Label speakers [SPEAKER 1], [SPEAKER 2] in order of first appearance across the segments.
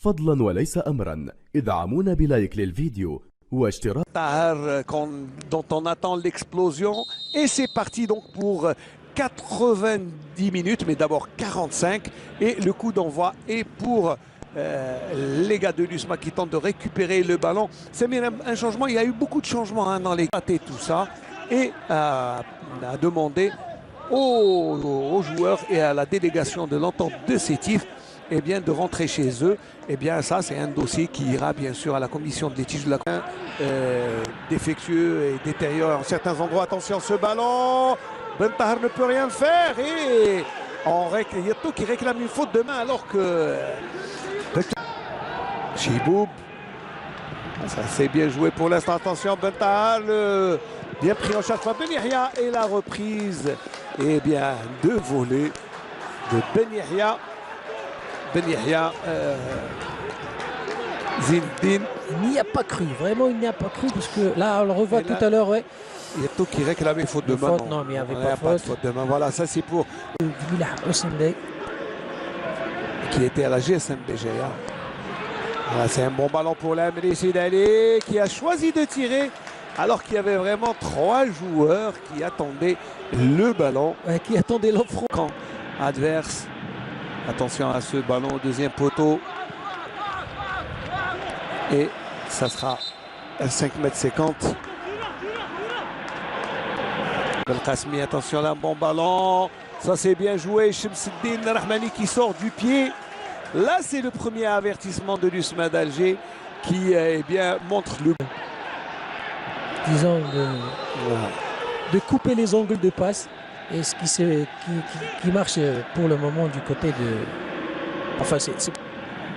[SPEAKER 1] فضلا وليس أمرا ادعمونا بلايك للفيديو واشتراك.
[SPEAKER 2] Tahar dont on attend l'explosion et c'est parti donc pour 90 minutes, mais d'abord 45 et le coup d'envoi est pour les gars de l'USMA qui tentent de récupérer le ballon. C'est bien un changement, il y a eu beaucoup de changements dans les et tout ça et a demandé aux joueurs et à la délégation de l'entente de Sétif de rentrer chez eux. Ça c'est un dossier qui ira bien sûr à la commission de litige de la défectueux et détérioré en certains endroits. Attention ce ballon, Ben Tahar ne peut rien faire et Yato qui réclame une faute de main alors que Chiboub, ça c'est bien joué pour l'instant. Attention Ben Tahar, bien pris en charge par Ben Yahya et la reprise de volée de Ben Yahya. Ben Yahya, Zindine.
[SPEAKER 3] Il n'y a pas cru, vraiment il n'y a pas cru, parce que là on le revoit tout à l'heure, ouais.
[SPEAKER 2] Il y a tout qui réclamait faute de main.
[SPEAKER 3] Non, mais il n'y avait pas de faute
[SPEAKER 2] de main. Voilà, ça c'est pour. Qui était à la GSMB GA. Voilà, c'est un bon ballon pour l'Amri Sidali qui a choisi de tirer alors qu'il y avait vraiment 3 joueurs qui attendaient le ballon.
[SPEAKER 3] Ouais, qui attendaient l'offre
[SPEAKER 2] adverse. Attention à ce ballon au deuxième poteau. Et ça sera à 5,50 m. Belkacmi, attention là, un bon ballon. Ça c'est bien joué. Shamsuddin Rahmani qui sort du pied. Là c'est le premier avertissement de l'USMA d'Alger qui montre le...
[SPEAKER 3] Disons de couper les angles de passe. Et ce qui marche pour le moment du côté de... Enfin, c'est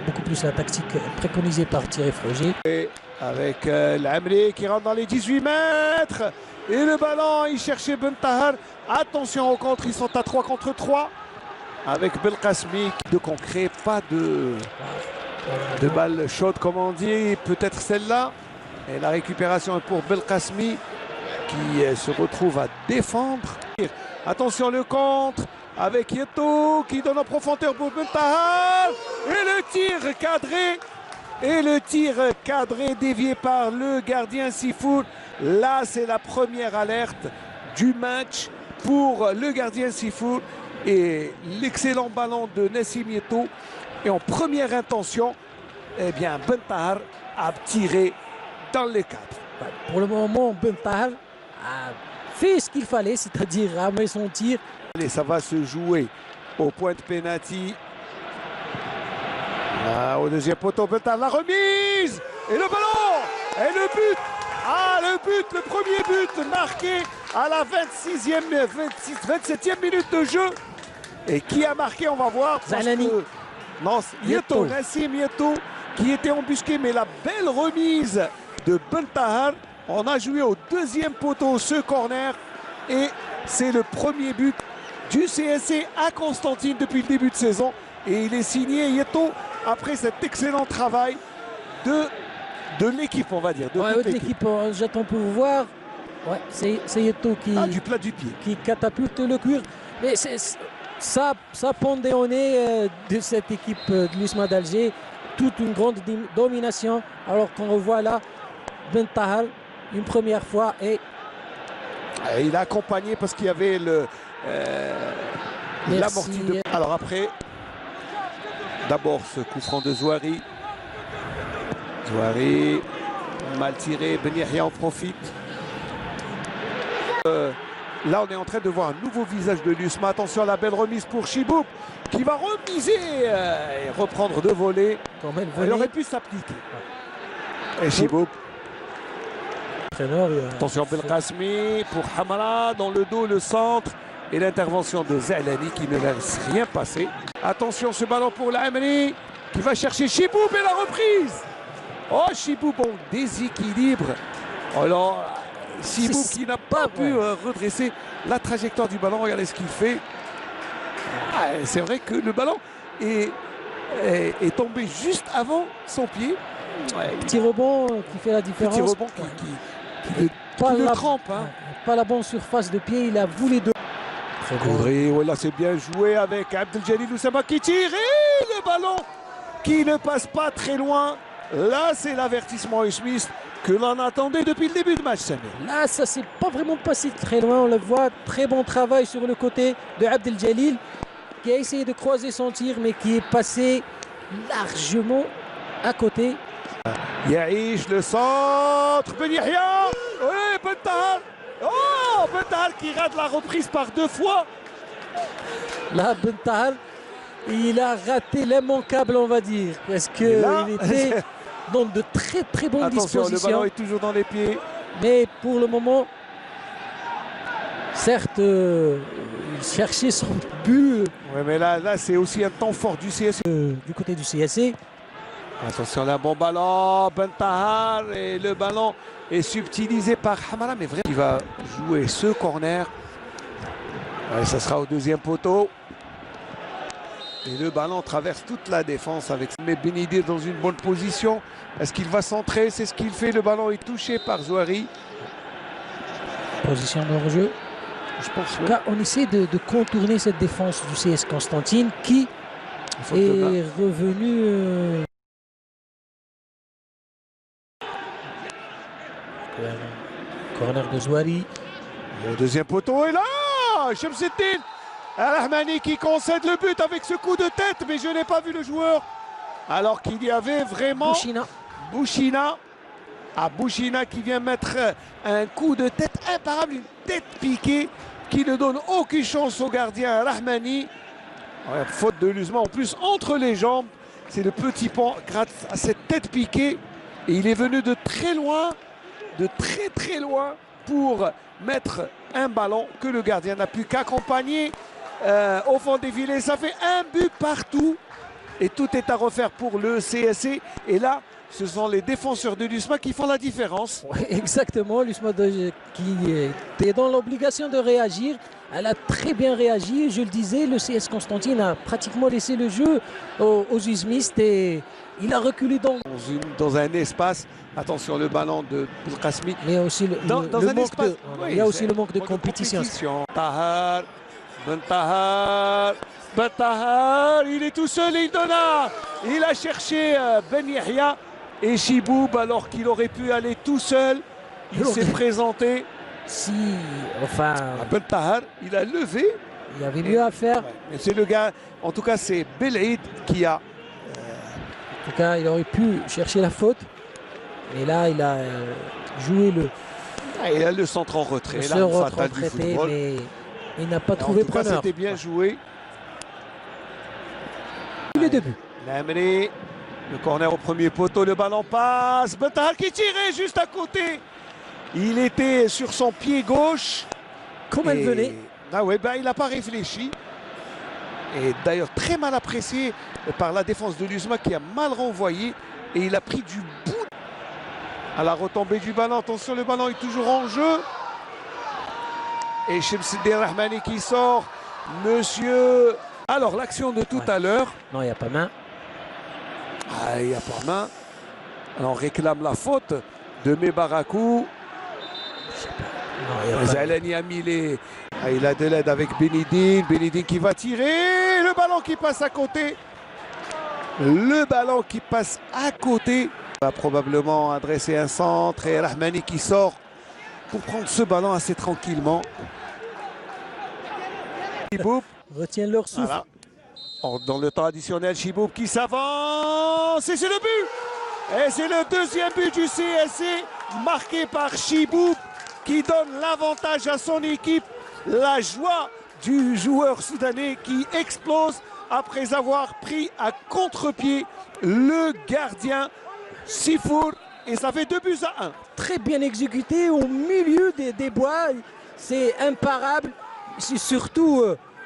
[SPEAKER 3] beaucoup plus la tactique préconisée par Thierry Froger.
[SPEAKER 2] Et avec l'Amri qui rentre dans les 18 mètres. Et le ballon, il cherchait Ben Tahar. Attention au contre, ils sont à 3 contre 3. Avec Belkacmi, de concret, pas de balle chaude comme on dit. Peut-être celle-là. Et la récupération est pour Belkacmi qui se retrouve à défendre. Attention le contre avec Yato qui donne en profondeur pour Ben Tahar. Et le tir cadré. Et le tir cadré dévié par le gardien Sifour. Là c'est la première alerte du match pour le gardien Sifour. Et l'excellent ballon de Nassim Yato. Et en première intention, Ben Tahar a tiré dans les cadres.
[SPEAKER 3] Pour le moment, Ben Tahar a fait ce qu'il fallait, c'est-à-dire ramener son tir.
[SPEAKER 2] Allez, ça va se jouer au point de pénalty. Au deuxième poteau, Ben Tahar, la remise et le ballon et le but. Le but, le premier but marqué à la 27e minute de jeu. Et qui a marqué, on va voir.
[SPEAKER 3] Zalani.
[SPEAKER 2] Non, Yato, Nassim Yato qui était embusqué, mais la belle remise de Ben Tahar. On a joué au deuxième poteau ce corner et c'est le premier but du CSC à Constantine depuis le début de saison. Et il est signé Yato après cet excellent travail de l'équipe, on va dire.
[SPEAKER 3] De l'équipe, j'attends pour voir. Ouais, c'est Yato qui,
[SPEAKER 2] du plat du pied.
[SPEAKER 3] Qui catapulte le cuir. Mais ça pendait au nez de cette équipe de l'USMA d'Alger. Toute une grande domination. Alors qu'on revoit là Ben Tahar une première fois et
[SPEAKER 2] il a accompagné parce qu'il y avait l'amorti de... Alors après, d'abord ce coup franc de Zouari. Zouari, mal tiré, Ben Yahya en profite. Là on est en train de voir un nouveau visage de l'USMA. Attention à la belle remise pour Chiboub qui va remiser et reprendre de volée. Il aurait pu s'appliquer. Et Chiboub. Attention Belkacmi pour Hamara dans le dos, le centre et l'intervention de Zalani qui ne laisse rien passer. Attention ce ballon pour l'Amri qui va chercher Chiboub et la reprise. Oh Chiboub en déséquilibre. Alors Chiboub qui n'a pas pu redresser la trajectoire du ballon. Regardez ce qu'il fait. C'est vrai que le ballon est tombé juste avant son pied.
[SPEAKER 3] Petit rebond qui fait la différence.
[SPEAKER 2] Petit rebond qui le trempe.
[SPEAKER 3] Pas la bonne surface de pied, il a voulu de...
[SPEAKER 2] Koudri, là c'est bien joué avec Abdeljalil Oussama qui tire et le ballon qui ne passe pas très loin. Là, c'est l'avertissement Smith que l'on attendait depuis le début du match, Samir.
[SPEAKER 3] Là, ça s'est pas vraiment passé très loin. On le voit, très bon travail sur le côté de Abdel Jalil, qui a essayé de croiser son tir, mais qui est passé largement à côté.
[SPEAKER 2] Yaïch, le centre, Ben Yahya, oui, Ben Tahar. Oh, Ben Tahar qui rate la reprise par 2 fois.
[SPEAKER 3] Là, Ben Tahar, il a raté l'immanquable, on va dire, parce qu'il était dans de très bonnes
[SPEAKER 2] Attention,
[SPEAKER 3] dispositions.
[SPEAKER 2] le ballon est toujours dans les pieds.
[SPEAKER 3] Mais pour le moment, certes, il cherchait son but
[SPEAKER 2] Oui, mais là c'est aussi un temps fort du CSC.
[SPEAKER 3] du côté du CSC.
[SPEAKER 2] Attention, là, bon ballon, Ben Tahar, et le ballon est subtilisé par Hamara, mais vraiment, il va jouer ce corner. Ouais, ça sera au 2e poteau. Et le ballon traverse toute la défense avec Benidi dans une bonne position. Est-ce qu'il va centrer? C'est ce qu'il fait. Le ballon est touché par Zouari.
[SPEAKER 3] Position de hors-jeu.
[SPEAKER 2] Je pense
[SPEAKER 3] En tout cas, on essaie de contourner cette défense du CS Constantine qui est revenu. Corner de Zouari.
[SPEAKER 2] Le 2e poteau est là. Chemseddine Al-Rahmani qui concède le but avec ce coup de tête, mais je n'ai pas vu le joueur. Alors qu'il y avait vraiment Bouchina. Bouchina qui vient mettre un coup de tête imparable, une tête piquée qui ne donne aucune chance au gardien Rahmani. Ouais, faute de Luzma en plus entre les jambes. C'est le petit pont grâce à cette tête piquée. Et il est venu de très loin, de très loin pour mettre un ballon que le gardien n'a pu qu'accompagner au fond des filets. Ça fait un but partout et tout est à refaire pour le CSC. Et là, ce sont les défenseurs de l'USMA qui font la différence.
[SPEAKER 3] Oui, exactement, l'USMA qui était dans l'obligation de réagir. Elle a très bien réagi. Je le disais, le CS Constantine a pratiquement laissé le jeu aux Usmistes et il a reculé
[SPEAKER 2] dans un espace. Attention, le ballon de Belkacmi.
[SPEAKER 3] Mais aussi
[SPEAKER 2] dans un
[SPEAKER 3] manque
[SPEAKER 2] espace.
[SPEAKER 3] il y a aussi le manque de compétition.
[SPEAKER 2] Tahar, Ben Tahar, il est tout seul et il donne il a cherché Ben Yahya et Chiboub alors qu'il aurait pu aller tout seul. Il s'est présenté. Ben Tahar, il a levé.
[SPEAKER 3] Il y avait mieux à faire.
[SPEAKER 2] Ouais. C'est le gars, en tout cas c'est Belaïd qui a.
[SPEAKER 3] En tout cas, il aurait pu chercher la faute. Mais là, il a joué
[SPEAKER 2] il a le centre en retrait.
[SPEAKER 3] Le centre en retrait, mais il n'a pas trouvé preneur.
[SPEAKER 2] C'était bien joué.
[SPEAKER 3] Les deux buts.
[SPEAKER 2] Lamri, le corner au premier poteau, le ballon passe. Ben Tahar qui tirait juste à côté. Il était sur son pied gauche.
[SPEAKER 3] Comme elle venait.
[SPEAKER 2] Ah ouais, il n'a pas réfléchi. Et d'ailleurs très mal apprécié par la défense de l'USMA qui a mal renvoyé. Et il a pris du bout à la retombée du ballon. Attention, le ballon est toujours en jeu. Et Chemseddine Rahmani qui sort. Monsieur... Alors, l'action de tout à l'heure.
[SPEAKER 3] Non, il n'y a pas main.
[SPEAKER 2] Il n'y a pas main. Alors, on réclame la faute de Mebarakou. Zalani a mis les... il a de l'aide avec Benidine. Benidine qui va tirer. Le ballon qui passe à côté. Le ballon qui passe à côté. Il va probablement adresser un centre. Et Rahmani qui sort pour prendre ce ballon assez tranquillement. Chiboub
[SPEAKER 3] retient leur souffle.
[SPEAKER 2] Voilà. Dans le temps additionnel, Chiboub qui s'avance. Et c'est le but. Et c'est le 2e but du CSC. Marqué par Chiboub qui donne l'avantage à son équipe. La joie du joueur soudanais qui explose après avoir pris à contre-pied le gardien Sifour. Et ça fait 2 buts à 1.
[SPEAKER 3] Très bien exécuté au milieu des bois. C'est imparable. C'est surtout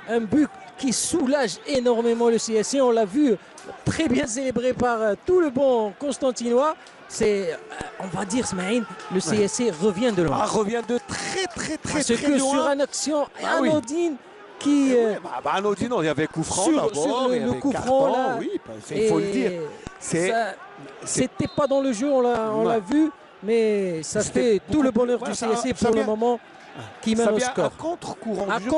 [SPEAKER 3] un but qui soulage énormément le CSC. On l'a vu très bien célébré par tout le bon Constantinois. C'est, on va dire, Smaïn, le CSC revient de loin.
[SPEAKER 2] Revient de très
[SPEAKER 3] Parce que
[SPEAKER 2] loin.
[SPEAKER 3] sur une action anodine qui...
[SPEAKER 2] anodine, il y avait coup franc
[SPEAKER 3] sur le coup franc, là.
[SPEAKER 2] Oui, il faut le dire.
[SPEAKER 3] C'était pas dans le jeu, on l'a vu, mais ça fait tout le bonheur du CSC pour le moment qui mène au score.
[SPEAKER 2] À contre-courant du jeu.